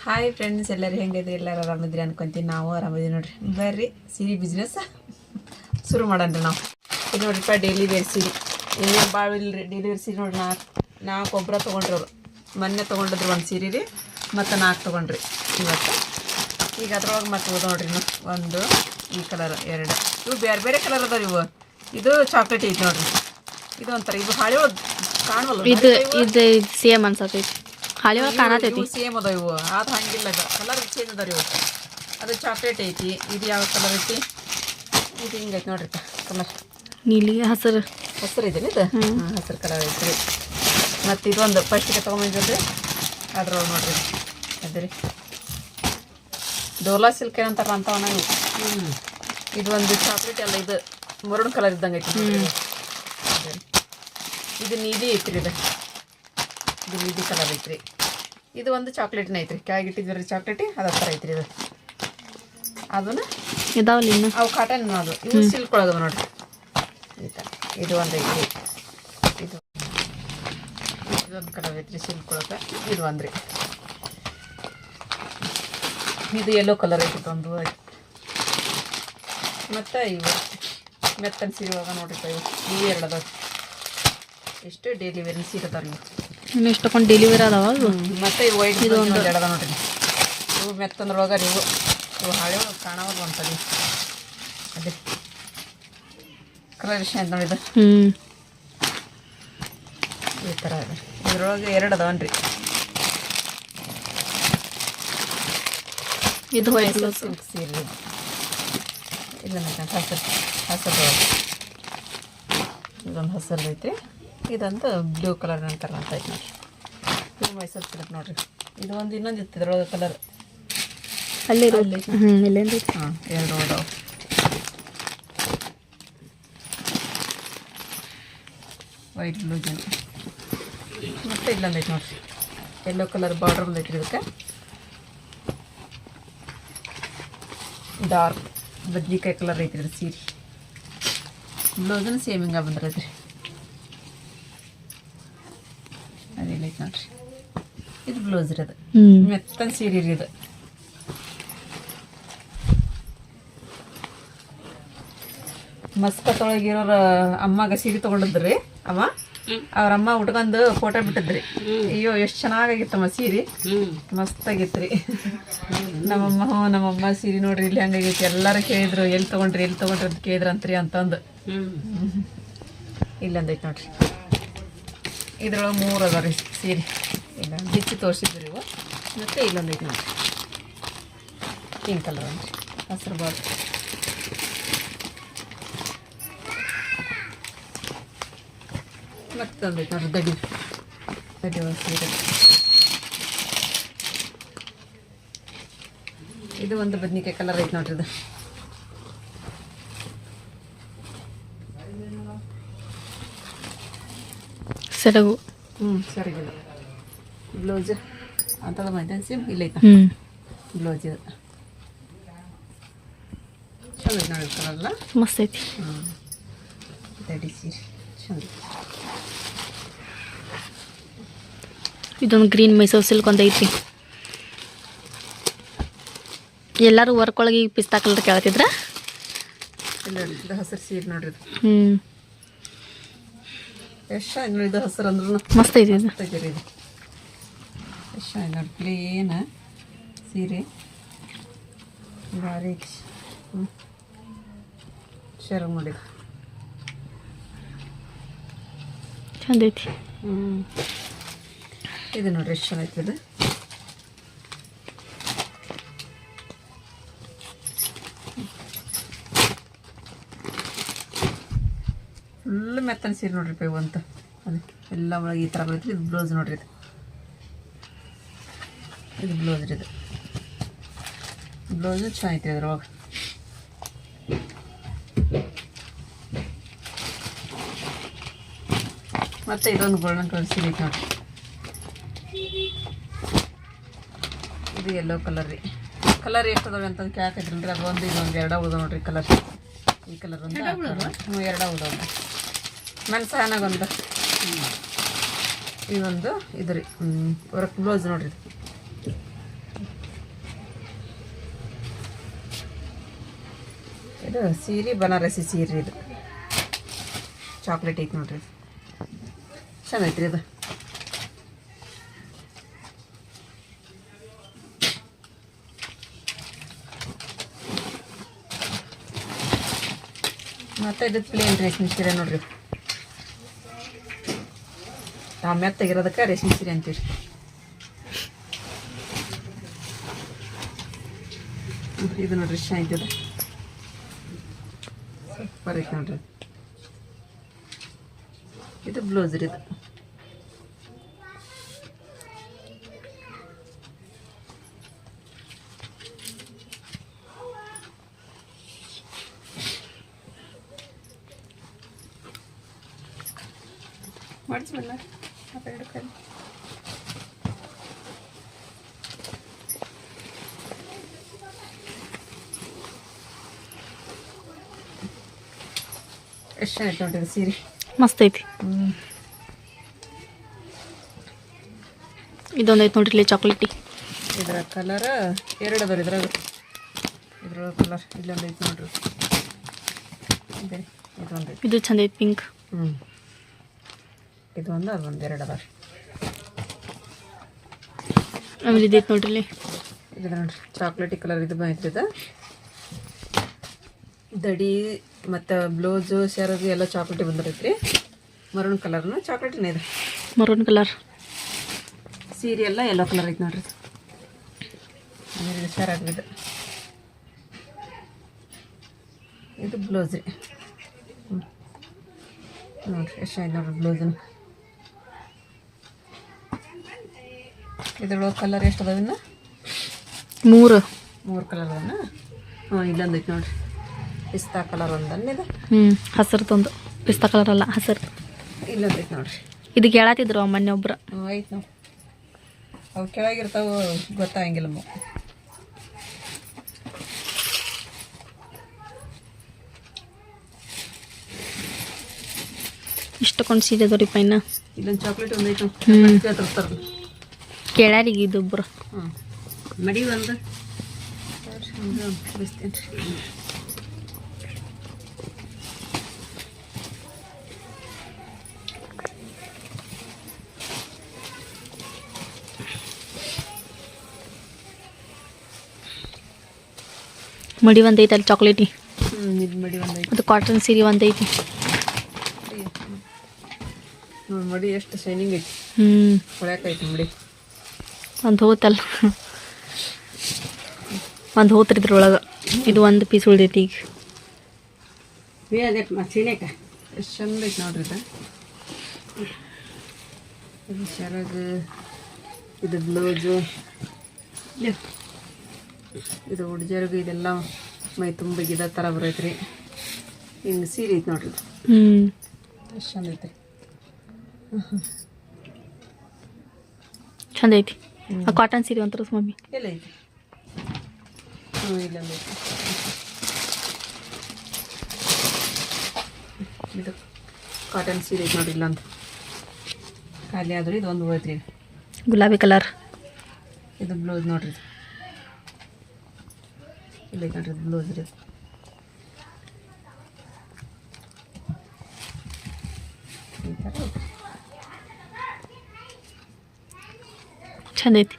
Hi friends, ಎಲ್ಲರೂ ಹೆಂಗಿದ್ರಿ? ಎಲ್ಲರೂ ಆರಾಮಿದ್ರಿ ಅನ್ಕೊಂತೀನಿ. ನಾವು ಆರಾಮಿದ್ವಿ ನೋಡ್ರಿ. ಬರ್ರಿ ಸೀರೆ ಬಿಸ್ನೆಸ್ ಶುರು ಮಾಡೋಣ್ರಿ. ನಾವು ಇದು ನೋಡ್ರಿಪ್ಪ ಡೈಲಿ ವೇರ್ ಸೀರೆ. ಇನ್ನೇನು ಭಾಳ ಇಲ್ಲರಿ. ಡೈಲಿ ವೇರ್ ಸೀರೆ ನೋಡ್ರಿ, ನಾಲ್ಕು ಒಬ್ಬರ ತೊಗೊಂಡ್ರಿ ಅವರು. ಮೊನ್ನೆ ತೊಗೊಂಡಿದ್ರು ಒಂದು ಸೀರೆ ರೀ, ಮತ್ತು 4 ತೊಗೊಂಡ್ರಿ ಇವತ್ತು. ಈಗ ಅದ್ರೊಳಗೆ ಮತ್ತೆ ಹೋದ ನೋಡ್ರಿ. ಒಂದು ಈ ಕಲರ್, 2 ಇವು ಬೇರೆ ಬೇರೆ ಕಲರ್ ಅದಾವ. ಇವು ಇದು ಚಾಕ್ಲೇಟ್ ಐತಿ ನೋಡ್ರಿ. ಇದು ಒಂಥರ ಇದು ಹಳೆ ಕಾಣವಲ್ಲ, ಇದು ಸೇಮ್ ಅನ್ಸತೈತಿ. ಹಳೆ ಕಾಣತೈತಿ, ಸೇಮ್ ಅದಾವ ಇವು. ಅದು ಹಂಗಿಲ್ಲ, ಕಲರ್ ಚೇಂಜ್ ಅದಾವ ಇವು. ಅದು ಚಾಕ್ಲೇಟ್ ಐತಿ. ಇದು ಯಾವ ಕಲರ್ ಐತಿ? ಇದು ಹಿಂಗೈತಿ ನೋಡ್ರಿ ಕಲರ್. ನೀಲಿ ಹಸಿರು ಐತಿ ಇದು. ಹಸಿರು ಕಲರ್ ಐತ್ರಿ. ಮತ್ತು ಇದೊಂದು ಫಸ್ಟಿಗೆ ತೊಗೊಂಬಂದಿದ್ರಿ ಅದ್ರೊಳಗೆ ನೋಡ್ರಿ. ಅದೇ ರೀ ಡೋಲಾ ಸಿಲ್ಕ್ ಏನಂತಾರ ಅಂತವನ ಇವು. ಇದು ಒಂದು ಚಾಕ್ಲೇಟ್ ಅಲ್ಲ, ಇದು ಮರೂನ್ ಕಲರ್ ಇದ್ದಂಗೆ ಐತಿ. ಇದು ನೀಲಿ ಐತ್ರಿ. ಇದು ನೀಲಿ ಕಲರ್ ಐತ್ರಿ. ಇದು ಒಂದು ಚಾಕ್ಲೇಟ್ನ ಐತ್ರಿ. ಕೆಳಗಿಟ್ಟಿದ್ರಿ ಚಾಕ್ಲೇಟಿ, ಅದು ಥರ ಐತ್ರಿ. ಇದು ಅದನ್ನ ಇದಾವಲ್ಲ ಇನ್ನು ಅವು ಕಾಟನ್ ಅದು. ಇವು ಸಿಲ್ಕ್ ಒಳಗದ ನೋಡ್ರಿ. ಈ ಥರ ಇದು ಒಂದು ಐತ್ರಿ. ಇದೊಂದು ಕಲರ್ ಐತ್ರಿ ಸಿಲ್ಕ್ ಒಳಗೆ. ಇದು ಒಂದ್ರಿ. ಇದು ಯೆಲ್ಲೋ ಕಲರ್ ಐತಿ ಒಂದು. ಮತ್ತು ಇವು ಮೆತ್ತನ ಸೀರೆ ಒಳಗೆ ನೋಡ್ರಿ. ಇವು 2 ಅದಾವ. ಎಷ್ಟು ಡೈಲಿ ವೇರ್ ಸೀರೆ ಅದಾವ ಇವು. ಇನ್ನು ಇಷ್ಟೊಂದು ಡೆಲಿವರಿ ಅದಾವ. ಮತ್ತು ಇವು ವೈಟ್ ಇದು ಒಂದು 2 ಅದಾವ ನೋಡ್ರಿ. ಇವು ಮೆತ್ತಂದ್ರೊಳಗೆ ಇವು ಹಳೆ ಕಾಣೋದು ಅಂತಲ್ಲಿ. ಅದೇ ಕಲರ್ ವಿಷಯ ಅಂತ ನೋಡಿದ. ಈ ಥರ ಇದೆ. ಇದ್ರೊಳಗೆ 2 ಅದಾವನ್ರಿ. ಇದು ವೈಟ್ ಸಿಲ್ಕ್ ಸೀರೆ. ಇದನ್ನ ಹಸಿರು ಇದೊಂದು ಹಸಿರು ಐತಿ. ಇದಂತ ಬ್ಲೂ ಕಲರ್ ಅಂತಾರ ಅಂತ ಐತಿ ನೋಡ್ರಿ. ಇದು ಮೈಸೂರು ಸಿಲ್ಕ್ ನೋಡ್ರಿ. ಇದು ಒಂದು ಇನ್ನೊಂದು ಇತ್ತು ಇದ್ರೊಳಗೆ ಕಲರ್. ಅಲ್ಲಿ ಇಲ್ಲೇನು? ಹಾಂ, 2 ಅದಾವ. White blue Jan. ಮತ್ತು ಇಲ್ಲೊಂದು ಐತಿ ನೋಡ್ರಿ. ಯೆಲ್ಲೋ ಕಲರ್ ಬಾರ್ಡರ್ ಒಂದು ಐತ್ರಿ. ಇದಕ್ಕೆ ಡಾರ್ಕ್ ಬದ್ನಿಕಾಯಿ ಕಲರ್ ಐತ್ರಿ ಇದು ಸೀರೆ. ಬ್ಲೌಸನ್ನು ಸೇಮ್ ಹಿಂಗೆ ಬಂದಿರೈತ್ರಿ. ಅದೇನು ಐತಿ ನೋಡ್ರಿ. ಇದು ಬ್ಲೌಸ್ ರೀ. ಅದು ಮೆತ್ತನ ಸೀರೆ ರೀ. ಇದು ಮಸ್ಕತ್ತೊಳಗಿರೋರ ಅಮ್ಮಗೆ ಸೀರೆ ತೊಗೊಂಡಿದ್ರಿ. ಅವ್ರ ಅಮ್ಮ ಉಟ್ಕೊಂಡು ಫೋಟೋ ಬಿಟ್ಟಿದ್ರಿ. ಅಯ್ಯೋ ಎಷ್ಟು ಚೆನ್ನಾಗಾಗಿತ್ತಮ್ಮ ಸೀರೆ. ಮಸ್ತಾಗಿತ್ತು. ನಮ್ಮಮ್ಮ ಸೀರೆ ನೋಡ್ರಿ ಇಲ್ಲಿ ಹಂಗಾಗೈತಿ. ಎಲ್ಲರೂ ಕೇಳಿದ್ರು ಎಲ್ಲಿ ತೊಗೊಂಡ್ರಿ ಅಂತ ಕೇಳಿದ್ರಂತ್ರಿ ಅಂತಂದು. ಇಲ್ಲೊಂದೈತಿ ನೋಡ್ರಿ. ಇದ್ರೊಳಗೆ 3 ಅದಾವ ರೀ ಸೀರೆ. ಇಲ್ಲ ಬಿಚ್ಚಿ ತೋರಿಸಿದ್ರಿ ಇವು. ಮತ್ತು ಇಲ್ಲೊಂದೈತಿ ನೋಡ್ರಿ ಪಿಂಕ್ ಕಲರ್ ಅಂದ್ರಿ. ಹಸಿರು ಬಾರ್ಡ್ರ್. ಮತ್ತೊಂದೈತಿ ನೋಡ್ರಿ ದಡಿ ಒಂದು ಸೀರೆ. ಇದು ಒಂದು ಬದ್ನಿಕಾಯಿ ಕಲರ್ ಐತಿ ನೋಡ್ರಿ. ಇದು ಸೆರಗು. ಸರಿಗಿಲ್ಲ. ಬ್ಲೌಸ್ ಅಂತದ ಮೈದಾನ ಸೇಮ್ ಇಲ್ಲೈತ ಬ್ಲೌಸ್. ಇದು ಚಲೋ ಐತಿ ನೋಡಿ ಕಲರ್ಲ್ಲ. ಮಸ್ತ್ ಐತಿ. ದಡಿ ಸೀರೆ ಚಂದ. ಇದೊಂದು ಗ್ರೀನ್ ಮೈಸೂರು ಸಿಲ್ಕ್ ಒಂದು ಐತಿ. ಎಲ್ಲರೂ ವರ್ಕ್ ಒಳಗೆ ಈಗ ಪಿಸ್ತಾ ಕಲರ್ ಕೇಳ್ತಿದ್ರ. ಇಲ್ಲ ಇದು ಹಸಿರು ಸೀರೆ ನೋಡ್ರಿ. ಎಷ್ಟು ನೋಡಿ. ಇದು ಹಸಿರು ಅಂದ್ರೂ ಮಸ್ತ್ ಐತಿ. ಇದು ತೆಗೀರಿ. ಇದು ಎಷ್ಟು ನೋಡಿ ಪ್ಲೇನ್ ಸೀರೆ. ಭಾರಿ ಶೇರ್ ನೋಡಿದ ಚಂದ ಐತಿ. ಇದು ನೋಡ್ರಿ ಎಷ್ಟು ಚೆನ್ನಾಗೈತಿ. ಇದು ಫುಲ್ ಮೆತ್ತನ ಸೀರೆ ನೋಡ್ರಿ ಇವು ಅಂತ. ಅದೇ ಎಲ್ಲ ಒಳಗೆ ಈ ಥರ ಬರ್ತೈತಿ. ಇದು ಬ್ಲೌಸ್ ನೋಡ್ರಿ. ಇದು ಬ್ಲೌಸ್ ರೀ. ಇದು ಬ್ಲೌಸು ಚೆನ್ನಾಗೈತಿ ಅದ್ರೊಳಗೆ. ಮತ್ತು ಇದೊಂದು ಗೋಲ್ಡನ್ ಕಲರ್ ಸೀರೆ ಐತಿ ನೋಡ್ರಿ. ಇದು ಯೆಲ್ಲೋ ಕಲರ್ ರೀ. ಕಲರ್ ಎಷ್ಟು ಅದಾವೆ ಅಂತಂದು ಕೇಳಾಕೈತ್ರಿ. ಅದೊಂದು ಇದೊಂದು 2 ಉಳ್ದಾವ ನೋಡ್ರಿ ಕಲರ್. ಈ ಕಲರ್ ಒಂದು 2 ಉಳ್ದಾವ. ಮೆನ್ಸಾನಾಗೊಂದು ಇದೊಂದು ಇದು ರೀ ವರ್ಕ್ ಬ್ಲೌಸ್ ನೋಡ್ರಿ. ಇದು ಸೀರೆ ಬನಾರಸಿ ಸೀರೆ ಇದು ಚಾಕ್ಲೇಟ್ ಐತೆ ನೋಡ್ರಿ ಇದು ಚಂದ ಐತ್ರಿ ಇದು ಮತ್ತು ಇದು ಪ್ಲೇನ್ ರೇಷ್ಮೆ ಸೀರೆ ನೋಡ್ರಿ ನಾವು ಮೆತ್ತಗಿರೋದಕ್ಕೆ ರೇಷ್ಮೆ ಸೀರೆ ಅಂತೀವಿ ಇದು ನೋಡ್ರಿ ಇಷ್ಟ ಆಯ್ತದ ಸೂಪರ್ ಐತೆ ನೋಡ್ರಿ ಇದು ಬ್ಲೌಸ್ ರೀ ಇದು ಮಾಡಿಸ್ಬಿಡಲ್ಲ ಆ ಕಡೆ ಕೈ ಎಷ್ಟು ಆಯ್ತು ನೋಡ್ರಿ ಇದು ಸೀರೆ ಮಸ್ತ್ ಐತಿ ಇದೊಂದು ಐತಿ ನೋಡ್ರಿ ಚಾಕ್ಲೇಟಿ ಇದರ ಕಲರ್ ಎರಡು ಅದಾವ ಇದ್ರೊಳಗೆ ಕಲರ್ ಇಲ್ಲೊಂದು ಐತಿ ನೋಡ್ರಿ ಇದೆ ಇದೊಂದು ಐತಿ ಇದು ಚಂದ ಐತಿ ಪಿಂಕ್ ಇದೊಂದು ಅದೊಂದು ಎರಡು ಅದಾವ ಆಮೇಲೆ ಇದೈತಿ ನೋಡ್ರಿ ಇಲ್ಲಿ ಇದು ನೋಡ್ರಿ ಚಾಕ್ಲೇಟಿ ಕಲರ್ ಇದು ಬಂದೈತ್ರಿ ಇದು ದಡಿ ಮತ್ತು ಬ್ಲೌಸು ಶರಗು ಎಲ್ಲ ಚಾಕ್ಲೇಟಿ ಬಂದಿರೈತ್ರಿ ಮರೂನ್ ಕಲರ್ನ ಚಾಕ್ಲೇಟಿನ ಇದೆ ಮರೂನ್ ಕಲರ್ ಸೀರೆ ಎಲ್ಲ ಯೆಲ್ಲೋ ಕಲರ್ ಐತೆ ನೋಡ್ರಿ ಆಮೇಲೆ ಶರಗಿದು ಇದು ಬ್ಲೌಸ್ ರೀ ನೋಡ್ರಿ ಎಷ್ಟು ಆಯ್ತು ನೋಡ್ರಿ ಬ್ಲೌಸನ್ನು ಇದ್ರೊಳಗೆ ಕಲರ್ ಎಷ್ಟು ಅದಾವ ಇನ್ನು ಮೂರು ಕಲರ್ ಅದಾವನ ಹಾಂ ಇಲ್ಲೊಂದು ಐತೆ ನೋಡ್ರಿ ಪಿಸ್ತಾ ಕಲರ್ ಒಂದನ್ನಿದೆ ಹಸಿರ್ದೊಂದು ಪಿಸ್ತಾ ಕಲರ್ ಅಲ್ಲ ಹಸಿರು ಇಲ್ಲೊಂದು ಐತೆ ನೋಡ್ರಿ ಇದು ಕೇಳತ್ತಿದ್ರು ಮೊನ್ನೆ ಒಬ್ರು ಐತೆ ನೋಡಿ ಅವು ಕೆಳಗಿರ್ತಾವೆ ಗೊತ್ತಾಗಂಗಿಲ್ಲ ಇಷ್ಟಕೊಂಡು ಸೀರೆ ಅದಾವ್ರಿ ಪೈನ ಇಲ್ಲೊಂದು ಚಾಕ್ಲೇಟ್ ಒಂದು ಐತೆ ತರ್ತಾರೆ ಕೇಳ್ಯಾರೀಗ ಇದೊಬ್ರು ಮಡಿ ಒಂದು ಬಿಸ್ತೇನೆ ರೀ ಮಡಿ ಒಂದೈತಿ ಅಲ್ಲಿ ಚಾಕ್ಲೇಟಿ ಇದು ಮಡಿ ಒಂದು ಐತೆ ಅದು ಕಾಟನ್ ಸೀರೆ ಒಂದೈತಿ ನೋಡಿ ಮಡಿ ಎಷ್ಟು ಶೈನಿಂಗ್ ಐತಿ ಹೊಳ್ಯಾಕೈತಿ ಮಡಿ ಒಂದು ಹೋತಲ್ಲ ಒಂದು ಹೋತ್ರಿ ಇದ್ರೊಳಗೆ ಇದು ಒಂದು ಪೀಸ್ ಉಳ್ದೈತಿ ಈಗ ಎಷ್ಟು ಚಂದ ಐತಿ ನೋಡ್ರಿ ಇದು ಶರಗ್ ಇದು ಬ್ಲೌಸು ಇದು ಹುಡ್ಜರ್ಗು ಇದೆಲ್ಲ ಮೈ ತುಂಬ ಗಿಡ ಥರ ಬರೈತ್ರಿ ಹಿಂಗೆ ಸೀರೆ ಐತಿ ನೋಡ್ರಿ ಎಷ್ಟು ಚಂದ ಐತ್ರಿ ಚಂದ ಐತಿ ಆ ಕಾಟನ್ ಸೀರೆ ಒಂಥರ ಮಮ್ಮಿ ಎಲ್ಲ ಐತಿ ಇಲ್ಲೊಂದು ಐತಿ ಇದು ಕಾಟನ್ ಸೀರೆ ಐತಿ ನೋಡ್ರಿ ಇಲ್ಲೊಂದು ಖಾಲಿ ಆದ್ರೆ ಇದೊಂದು ಹೋಯ್ತ್ರಿ ಗುಲಾಬಿ ಕಲರ್ ಇದು ಬ್ಲೌಸ್ ನೋಡ್ರಿ ಇಲ್ಲ ನೋಡ್ರಿ ಬ್ಲೌಸ್ ರೀ ಈ ಥರ ಐತಿ ಚಂದ ಐತಿ